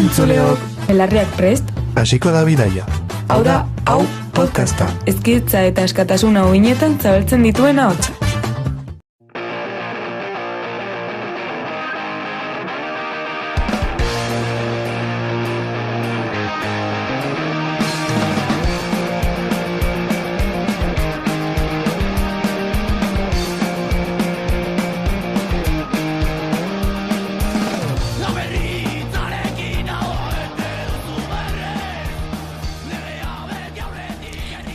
entzuleok. Belarriak prest? Hasiko da bidaia. Hau da, hau podcasta. Ezkidetza eta askatasuna uinetan zabaltzen dituen ahotsa.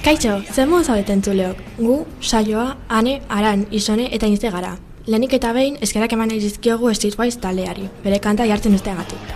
Kaixo, zer modu zaudeten entzuleok? Gu, saioa, Ane, Aran, Isone eta Inze gara. Lehenik eta behin, eskerak eman nahi dizkiogu Streetwise taldeari, bere kanta jartzen usteagatik.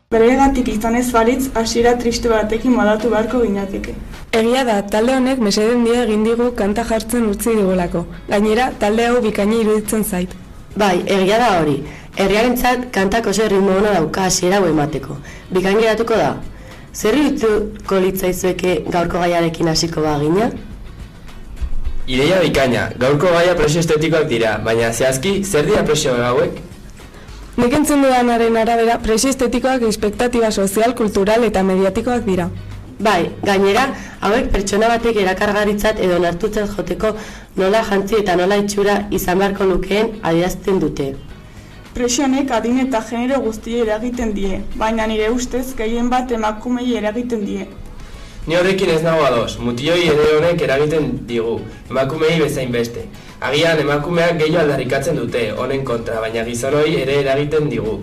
Beregatik izan ez balitz, hasiera triste batekin modatu beharko ginateke. Egia da, talde honek meseden dia egin digu kanta jartzen utzi digulako. Gainera, talde hau bikaina iruditzen zait. Bai, egia da hori. Herriarentzat kantak oso erritmo ona dauka hasiera hau emateko. Bikain geratuko da. Zer irudituko litzaizueke gaurko gaiarekin hasiko bagina? Ideia bikaina, gaurko gaia presio estetikoak dira, baina zehazki, zer dira presio hauek? Nik entzun dudanaren arabera, presio estetikoak espektatiba sozial, kultural eta mediatikoak dira. Bai, gainera, hauek pertsona batek erakargaritzat edo nartutzat joteko nola jantzi eta nola itxura izan beharko lukeen adierazten dute. Presionek adin eta genero guztiei eragiten die, baina nire ustez gehien bat emakumei eragiten die. Ni horrekin ez nago ados, mutioi ere honek eragiten digu, emakumei bezain beste. Agian emakumeak gehiago aldarrikatzen dute, honen kontra, baina gizonoi ere eragiten digu.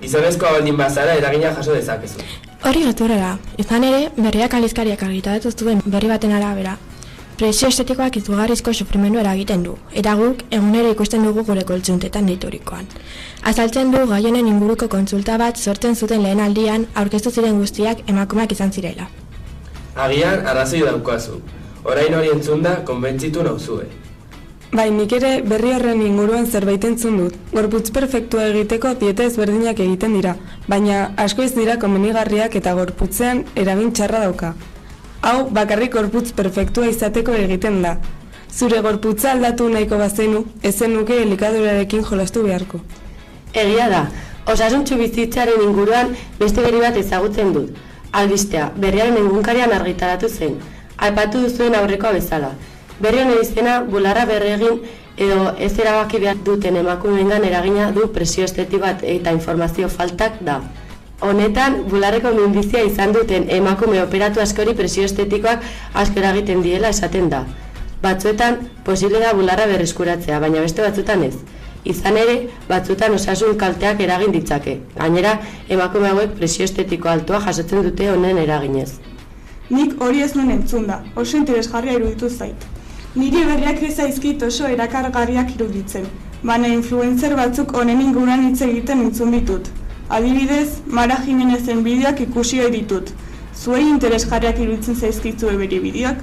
Gizonezkoa baldin bazara eragina jaso dezakezu. Hori gerturera, izan ere, berriak aldizkariak argitaratu zuen berri baten arabera. Presio estetikoak izugarrizko sufrimendu eragiten du, eta guk egunero ikusten dugu gure koltsuntetan deiturikoan. Azaltzen du gai honen inguruko kontsulta bat sortzen zuten lehen aldian aurkeztu ziren guztiak emakumeak izan zirela. Agian arrazoi daukazu, orain hori entzunda konbentzitu nauzue. Bai, nik ere berri horren inguruan zerbait entzun dut. Gorputz perfektua egiteko dieta ezberdinak egiten dira, baina asko ez dira komenigarriak eta gorputzean eragin txarra dauka. Hau, bakarrik gorputz perfektua izateko egiten da. Zure gorputza aldatu nahiko bazenu, ezen nuke elikadurarekin jolastu beharko. Egia da, osasuntsu bizitzaren inguruan beste berri bat ezagutzen dut. Albistea, berriaren egunkarian argitaratu zen, aipatu duzuen aurrekoa bezala. Berri honen izena, bularra berregin edo ez erabaki behar duten emakumeengan eragina du presio estetikoak eta informazio faltak da. Honetan, bularreko minbizia izan duten emakume operatu askori presio estetikoak asko eragiten diela esaten da. Batzuetan, posible da bularra berreskuratzea, baina beste batzuetan ez. Izan ere, batzuetan osasun kalteak eragin ditzake. Gainera, emakume hauek presio estetiko altua jasotzen dute honen eraginez. Nik hori ez nuen entzunda, oso interesgarria iruditu zait. Niri berriak ez zaizkit oso erakargarriak iruditzen, baina influencer batzuk honen inguruan hitz egiten entzun ditut. Adibidez, Mara Jimenezen bideoak ikusi ohi ditut. Zuei interesgarriak iruditzen zaizkitzue bere bideoak?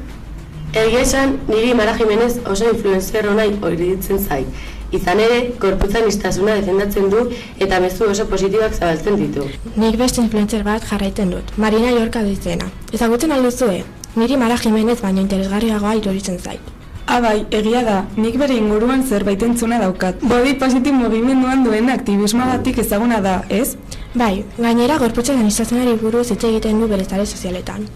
Egia esan, niri Mara Jimenez oso influencer ona iruditzen zait. Izan ere, gorputza aniztasuna defendatzen du eta mezu oso positiboak zabaltzen ditu. Nik beste influencer bat jarraiten dut, Marina Yorka dizena. Ezagutzen alduzue, niri Mara Jimenez baino interesgarriagoa iruditzen zait. Bai, egia da, nik bere inguruan zerbait entzuna daukat. Body positive mugimenduan duen aktivismoagatik ezaguna da, ez? Bai, gainera gorputzen aniztasunari buruz hitz egiten du bere sare sozialetan.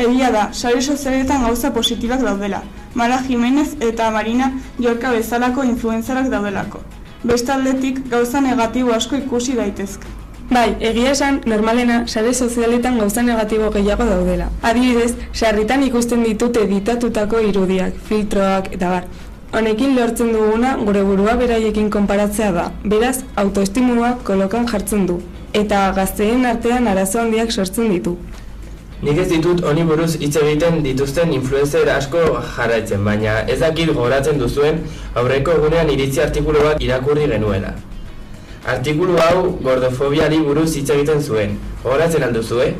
Egia da, sare sozialetan gauza positibak daudela. Mara Jimenez eta Marina Yorka bezalako influencerak daudelako. Beste aldetik, gauza negatibo asko ikusi daitezke. Bai, egia esan, normalena, sare sozialetan gauza negatibo gehiago daudela. Adibidez, sarritan ikusten ditut editatutako irudiak, filtroak eta bar. Honekin lortzen duguna gure burua beraiekin konparatzea da. Beraz, autoestimua kolokan jartzen du. Eta gazteen artean arazo handiak sortzen ditu. Nik ez ditut honi buruz hitz egiten dituzten influencer asko jarraitzen, baina ez dakit gogoratzen duzuen aurreko egunean iritzi artikulu bat irakurri genuela. Artikulu hau gordofobiari buruz hitz egiten zuen. Gogoratzen alduzue?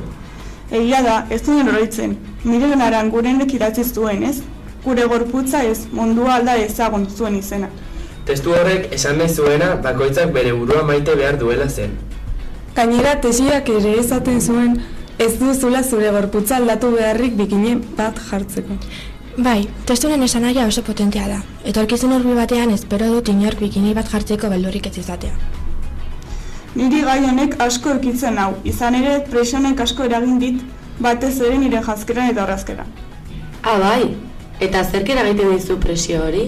Egia da, ez duen oroitzen. Miren Arangurenek idatzi zuen, ez? Gure gorputza ez, mundua alda ezagun zuen izena. Testu horrek esan nahi zuena bakoitzak bere burua maite behar duela zen. Gainera tesiak ere esaten zuen ez duzula zure gorputza aldatu beharrik bikini bat jartzeko. Bai, testuren esanaria oso potentea da. Etorkizun hurbil batean espero dut inork bikini bat jartzeko beldurrik ez izatea. Niri gai honek asko eukitzen hau, izan ere presionek asko eragin dit, batez ere nire janzkeran eta horrazkeran. Bai, eta zerk eragiten dizu presio hori?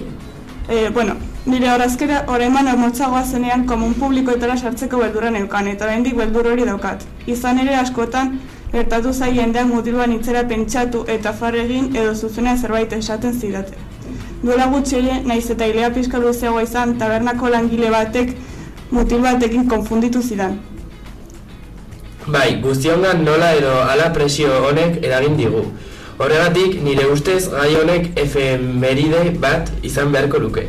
Nire horrazkera horreman hormotzagoa zenean komun publikoetara sartzeko beldurra neukan, eta oraindik beldur hori daukat. Izan ere askotan, gertatu zai jendeak mutiluan itzera pentsatu eta farregin edo zuzenean zerbait esaten zidate. Duela gutxi ere, naiz eta hilea pixka luzeagoa izan, tabernako langile batek mutil batekin konfunditu zidan. Bai, guztiongan nola edo hala presio honek eragin digu. Horregatik, nire ustez gai honek efemeride bat izan beharko luke.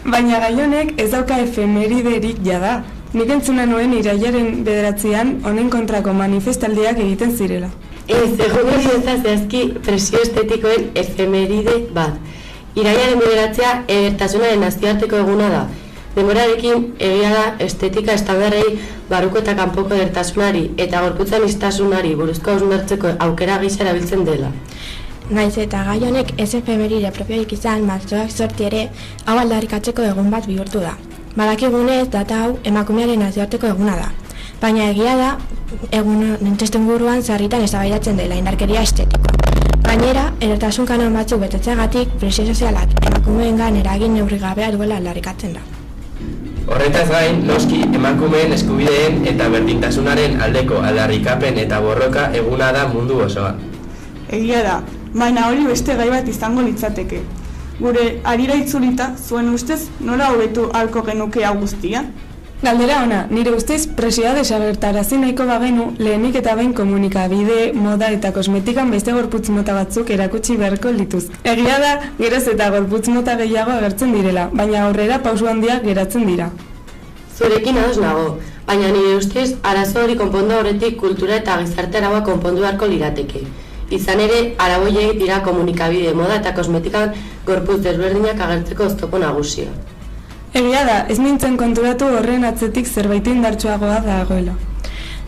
Baina gai honek ez dauka efemeriderik jada. Nik entzuna nuen irailaren 9an honen kontrako manifestaldiak egiten zirela. Ez, egun hori ez da zehazki presio estetikoen efemeride bat. Irailaren 9a edertasunaren nazioarteko eguna da. Demorarekin egia da estetika estandarrei barruko eta kanpoko edertasunari eta gorputzan iztasunari buruzko hausnartzeko aukera gisa erabiltzen dela. Naiz eta gai honek ez efemeride propioik izan, martxoak sorti ere hau aldarrikatzeko egun bat bihurtu da. Badakigunez data hau emakumearen nazioarteko eguna da. Baina egia da egun testuinguruan sarritan eztabaidatzen dela indarkeria estetikoa. Gainera, edertasun kanon batzuk betetzeagatik presio sozialak emakumeengan eragin neurrigabea duela aldarrikatzen da. Horretaz gain, noski emakumeen eskubideen eta berdintasunaren aldeko aldarrikapen eta borroka eguna da mundu osoan. Egia da, baina hori beste gai bat izango litzateke. Gure harira itzulita, zuen ustez, nola hobetu ahalko genuke hau guztia? Galdera ona, nire ustez presioa desagertarazi nahiko bagenu lehenik eta behin komunikabide, moda eta kosmetikan beste gorputz mota batzuk erakutsi beharko lituzke. Egia da, geroz eta gorputz mota gehiago agertzen direla, baina aurrera pausu handiak geratzen dira. Zurekin ados nago, baina nire ustez arazo hori konpondu aurretik kultura eta gizarte araua konpondu beharko lirateke. Izan ere, arau horiek dira komunikabide, moda eta kosmetikan gorputz desberdinak agertzeko oztopo nagusia. Egia da, ez nintzen konturatu horren atzetik zerbait indartsuagoa dagoela.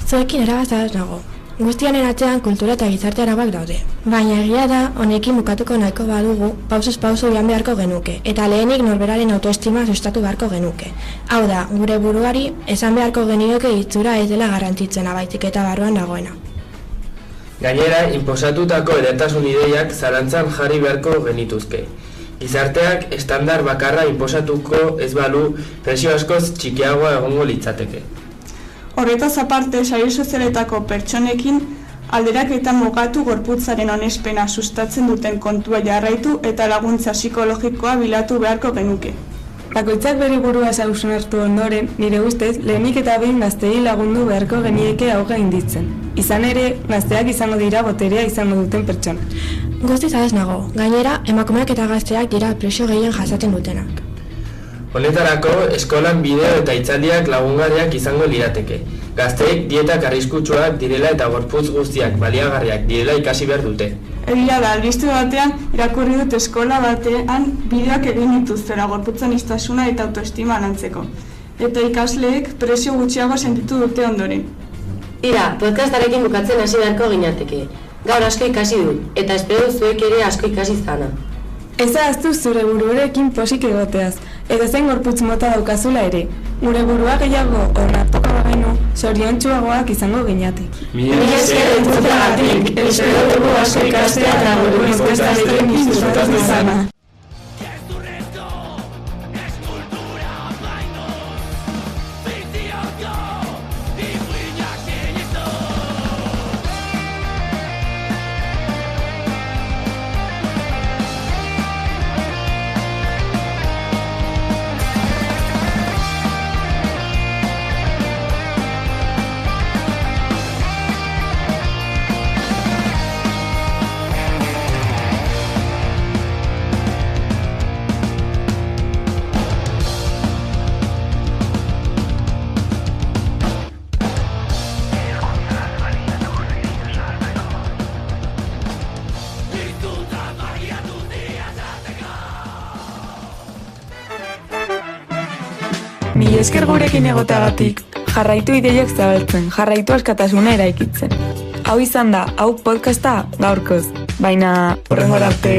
Zuekin erabaz ados nago. Guztianen atzean kultura eta gizarte arauak daude. Baina egia da, honekin bukatuko nahiko badugu, pausuz pauso joan beharko genuke, eta lehenik norberaren autoestima sustatu beharko genuke. Hau da, gure buruari esan beharko genioke itxura ez dela garrantitzena baizik eta barruan dagoena. Gainera, inposatutako edertasun ideiak zalantzan jarri beharko genituzke. Gizarteak estandar bakarra inposatuko ez balu presio askoz txikiagoa egongo litzateke. Horretaz aparte, sare sozialetako pertsonekin alderaketa mugatu gorputzaren onespena sustatzen duten kontua jarraitu eta laguntza psikologikoa bilatu beharko genuke. Bakoitzak bere burua hausnartu ondoren, nire ustez, lehenik eta behin gazteei lagundu beharko genieke hau gainditzen. Izan ere, gazteak izango dira boterea izango duten pertsona. Guztiz ados nago, gainera, emakumeak eta gazteak dira presio gehien jasaten dutenak. Honetarako, eskolan bideo eta hitzaldiak lagungarriak izango lirateke. Gazteek dietak arriskutsuak direla eta gorputz guztiak baliagarriak direla ikasi behar dute. Egia da, albiste batean irakurri dut eskola batean bideoak egin dituztera gorputzen iztasuna eta autoestima lantzeko. Eta ikasleek presio gutxiago sentitu dute ondoren. Ira, podcastarekin bukatzen hasi beharko ginateke. Gaur asko ikasi dut, eta espero zuek ere asko ikasi zana. Ez ahaztu zure buruarekin posik egoteaz, edo zein gorputz mota daukazula ere. Gure burua gehiago onartuko bagenu, zoriontsuagoak izango ginate. Mila esker entzutagatik, espero dugu asko ikastea eta gure podcastarekin disfrutatu izana. Mila esker gurekin egoteagatik. Jarraitu ideiak zabaltzen, jarraitu askatasuna eraikitzen. Hau izan da, hau podcasta gaurkoz. Baina, hurrengora arte.